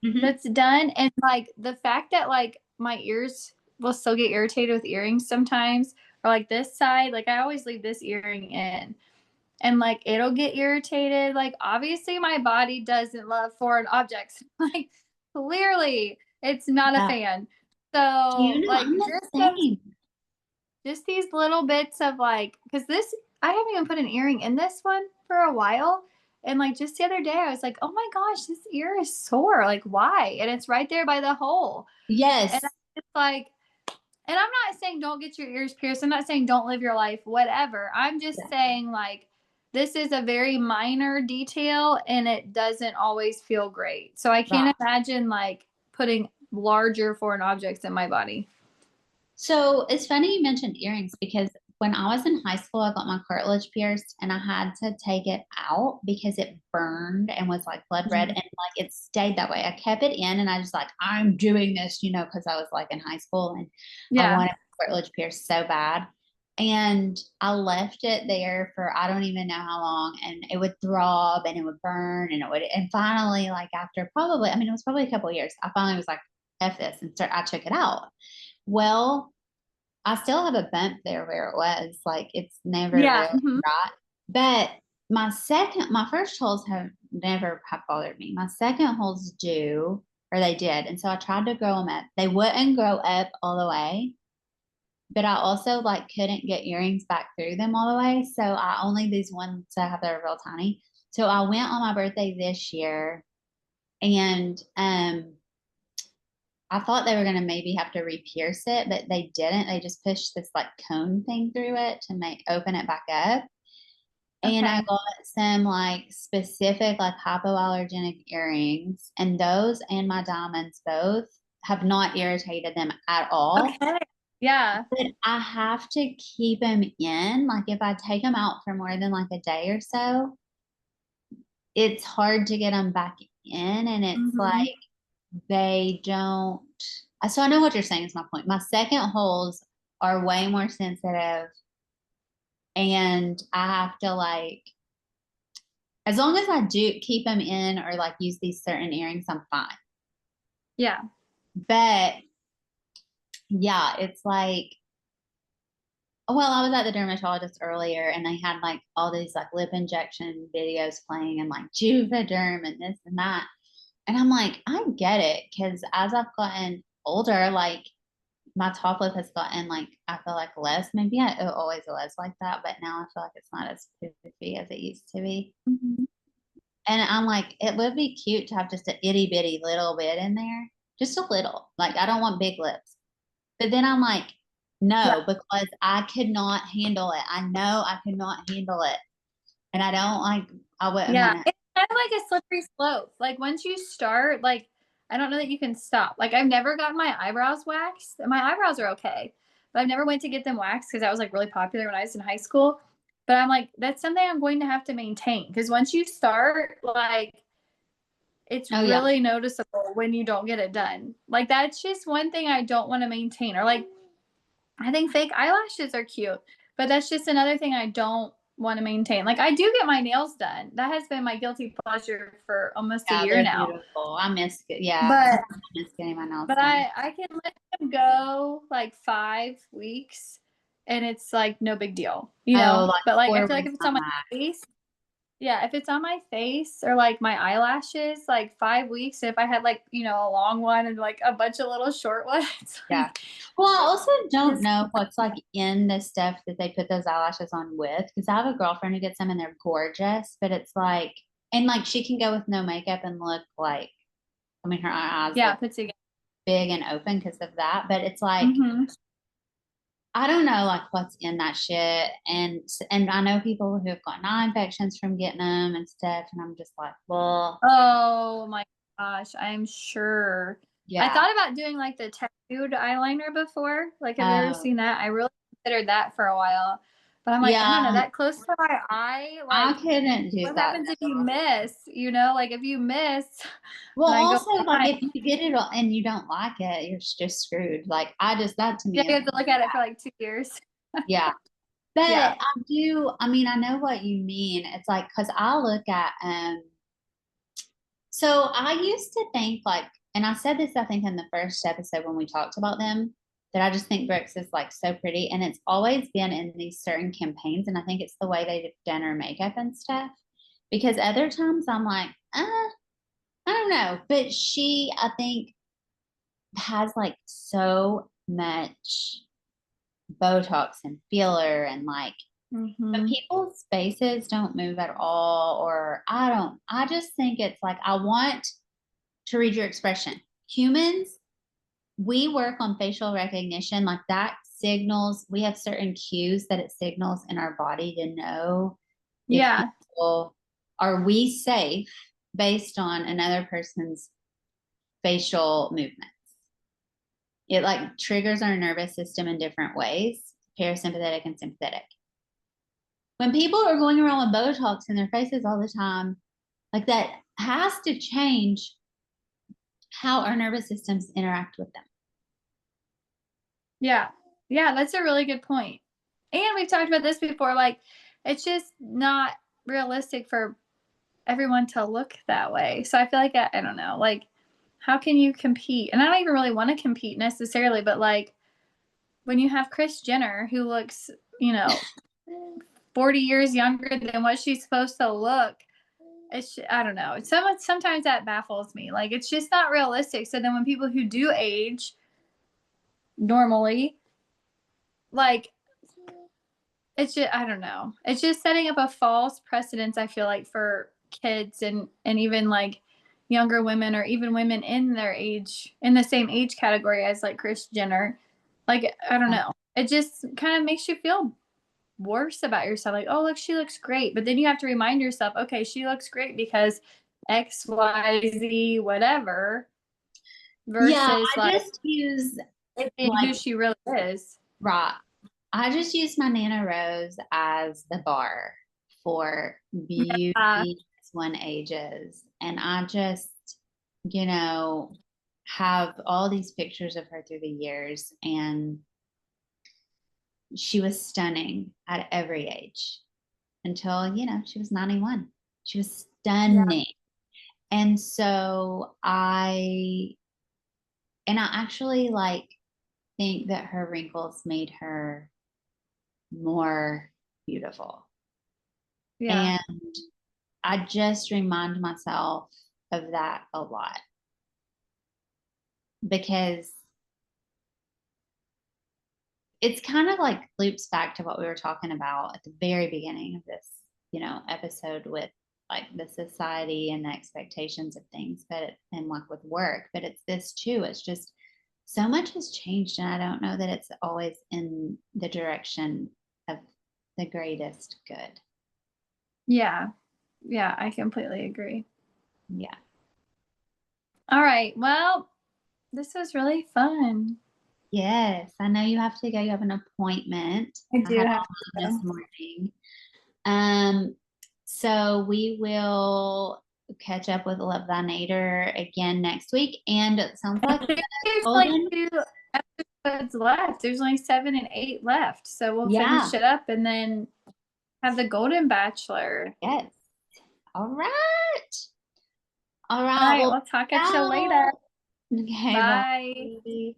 Mm-hmm. that's done. And like the fact that like my ears will still get irritated with earrings sometimes, or like this side, like I always leave this earring in and like it'll get irritated. Like obviously my body doesn't love foreign objects. Like clearly it's not a Yeah. fan. So like I'm the same. just these little bits of like, because this I haven't even put an earring in this one for a while. And like just the other day I was like, oh my gosh, this ear is sore. Like why? And it's right there by the hole. And Yes. I'm just like, and I'm not saying don't get your ears pierced. I'm not saying don't live your life, whatever. I'm just saying like this is a very minor detail and it doesn't always feel great. So I Right. can't imagine like putting larger foreign objects in my body. So it's funny you mentioned earrings because when I was in high school, I got my cartilage pierced and I had to take it out because it burned and was like blood red, and like it stayed that way. I kept it in and I just like, I'm doing this, because I was like in high school and I Yeah. wanted my cartilage pierced so bad. And I left it there for I don't even know how long, and it would throb and it would burn and and finally, like after probably, I mean, it was probably a couple of years, I finally was like, F this, and I took it out. Well, I still have a bump there where it was. Like it's never Yeah. really right. But my first holes have never have bothered me. My second holes do, or they did. And so I tried to grow them up. They wouldn't grow up all the way, but I also like couldn't get earrings back through them all the way. So I only these ones that I have that are real tiny. So I went on my birthday this year, and I thought they were going to maybe have to re-pierce it, but they didn't. They just pushed this like cone thing through it to open it back up. And I Okay. got some like specific like hypoallergenic earrings, and those and my diamonds both have not irritated them at all. Okay. Yeah. But I have to keep them in. Like if I take them out for more than like a day or so, it's hard to get them back in. And it's Mm-hmm. like they don't. So I know what you're saying is my point. My second holes are way more sensitive, and I have to like, as long as I do keep them in or like use these certain earrings, I'm fine. Yeah. But yeah, it's like, well, I was at the dermatologist earlier and they had like all these like lip injection videos playing and like Juvederm and this and that. And I'm like, I get it. Cause as I've gotten older, like my top lip has gotten like, I feel like less. Maybe it always was like that, but now I feel like it's not as poofy as it used to be. Mm-hmm. And I'm like, it would be cute to have just a itty bitty little bit in there, just a little. Like, I don't want big lips. But then I'm like, Yeah. no, because I could not handle it. I know I could not handle it. And I don't like, I wouldn't Yeah. want to. It's kind of like a slippery slope. Like once you start, like I don't know that you can stop. Like I've never gotten my eyebrows waxed. My eyebrows are okay, but I've never went to get them waxed because that was like really popular when I was in high school. But I'm like, that's something I'm going to have to maintain because once you start, like it's Oh, yeah. really noticeable when you don't get it done. Like that's just one thing I don't want to maintain. Or like I think fake eyelashes are cute, but that's just another thing I don't want to maintain. Like I do get my nails done. That has been my guilty pleasure for almost a year they're now. beautiful. I miss it. Yeah, But I miss getting my nails but done. I can let them go like 5 weeks, and it's like no big deal, you know. Like But like I 4 feel like weeks if it's on on my that. face, yeah, if it's on my face or like my eyelashes, like 5 weeks. If I had like, you know, a long one and like a bunch of little short ones. Yeah. Like, Well, I also don't know what's like in the stuff that they put those eyelashes on with, because I have a girlfriend who gets them and they're gorgeous, but it's like, and like she can go with no makeup and look like, I mean, her eyes yeah, look put together. big and open because of that, but it's like, Mm-hmm. I don't know like what's in that shit. And I know people who have gotten eye infections from getting them and stuff. And I'm just like, well, Oh my gosh, I'm sure. I yeah. thought about doing like the tattooed eyeliner before. Like, have you ever Oh, seen that? I really considered that for a while. But I'm like, I don't know, yeah. that close to my eye, I like couldn't do what that happens if you though. miss? You know, like if you miss Well, and I go also like if blind, you get it all and you don't like it, you're just screwed. Like I just that to yeah, me you is have to look at it for like 2 years. yeah. But Yeah. I mean, I know what you mean. It's like because I look at so I used to think like, and I said this I think in the first episode when we talked about them, that I just think Brooks is like so pretty, and it's always been in these certain campaigns, and I think it's the way they've done her makeup and stuff. Because other times I'm like, I don't know, but she I think has like so much Botox and filler and like but Mm-hmm. people's faces don't move at all, or I just think it's like I want to read your expression. Humans, we work on facial recognition, like that signals, we have certain cues that it signals in our body to know if Yeah. people are we safe based on another person's facial movements. It like triggers our nervous system in different ways, parasympathetic and sympathetic. When people are going around with Botox in their faces all the time, like that has to change how our nervous systems interact with them. Yeah. Yeah, that's a really good point. And we've talked about this before, like it's just not realistic for everyone to look that way. So I feel like I don't know, like how can you compete? And I don't even really want to compete necessarily, but like when you have Kris Jenner who looks, you know, 40 years younger than what she's supposed to look, it's I don't know. Sometimes that baffles me. Like it's just not realistic. So then when people who do age normally, like it's just I don't know. It's just setting up a false precedence, I feel like, for kids and even like younger women or even women in their age in the same age category as like Kris Jenner. Like I don't know. It just kind of makes you feel worse about yourself. Like, oh look, she looks great. But then you have to remind yourself, okay, she looks great because XYZ whatever Yeah, versus I like just use who like she really is. right. I just use my Nana Rose as the bar for Uh, beauty as one ages. And I just, you know, have all these pictures of her through the years. And she was stunning at every age until, she was 91. She was yeah. stunning. And so I actually like think that her wrinkles made her more beautiful. Yeah. And I just remind myself of that a lot because it's kind of like loops back to what we were talking about at the very beginning of this, episode with like the society and the expectations of things, and like with work, but it's this too. It's just so much has changed, and I don't know that it's always in the direction of the greatest good. Yeah. Yeah, I completely agree. Yeah. All right. Well, this was really fun. Yes, I know you have to go. You have an appointment. I I do had have one this to. morning. Um, so we will catch up with Love Thy Nader again next week. And it sounds like I think there's like Golden. 2 episodes left. There's only 7 and 8 left. So we'll Yeah. finish it up and then have the Golden Bachelor. Yes. All right. All All right. right, Well, we'll talk at you later. okay. Bye. Bye.